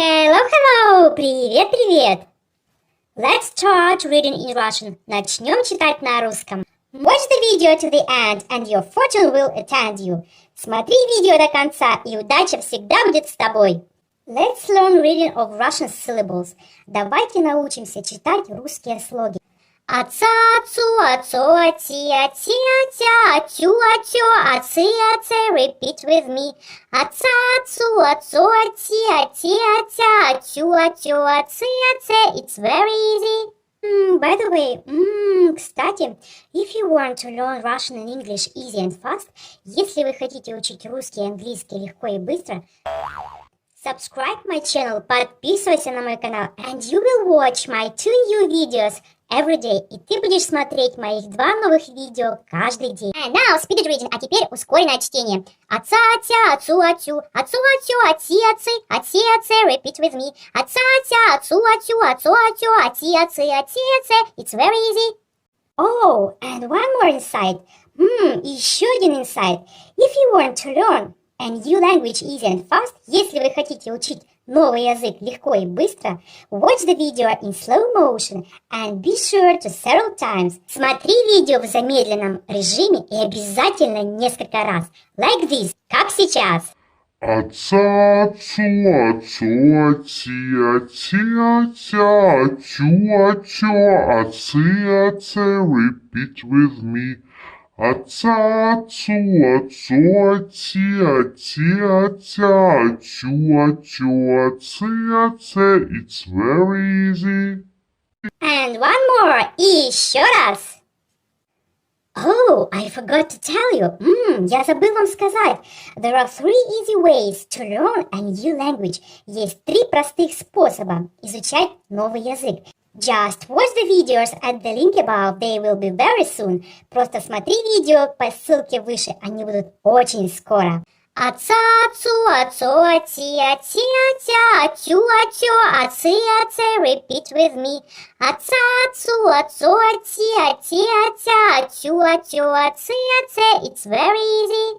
Hello, hello! Привет, привет! Let's start reading in Russian. Начнем читать на русском. Watch the video to the end and your fortune will attend you. Смотри видео до конца, и удача всегда будет с тобой. Let's learn reading of Russian syllables. Давайте научимся читать русские слоги. Отца, отцу, отцо, отти, отти, отя, отю, отё, отцы, отце, repeat with me. Отца, отцу, отцо, отти, отти, отя, отю, отё, отцы, отце. It's very easy. By the way, кстати, if you want to learn Russian and English easy and fast, если вы хотите учить русский и английский легко и быстро, subscribe my channel, подписывайся на мой канал, and you will watch my 2 new videos every day. И ты будешь смотреть моих 2 новых видео каждый день. And now speed reading, а теперь ускоренное чтение. Отца, отя, отцу, отю, отцу, отё, отти, отцы, отти, отце, repeat with me. Отца, отя, отцу, отю, отцо, отё, отти, отцы, отти, отце. It's very easy. Oh, and one more insight. Еще один insight. If you want to learn a new language easy and fast, если вы хотите учить новый язык легко и быстро, watch the video in slow motion and be sure to several times. Смотри видео в замедленном режиме и обязательно несколько раз. Like this, как сейчас. Отца, отцу, отцу, отти, отти, отя, отю, отё, отцы, отце, repeat with me. Отца, отцу, отцо, отти, отти, отя, отю, отё, отцы, отце. It's very easy. And one more, еще раз. Oh, I forgot to tell you. Я забыл вам сказать. There are 3 easy ways to learn a new language. Есть 3 простых способа изучать новый язык. Just watch the videos at the link above. They will be very soon. Просто смотри видео по ссылке выше. Они будут очень скоро. Отца, отцу, отцо, отти, отти, отя, отю, отё, отцы, отце, repeat with me. Отца, отцу, отцо, отти, отти, отя, отю, отё, отцы, отце. It's very easy.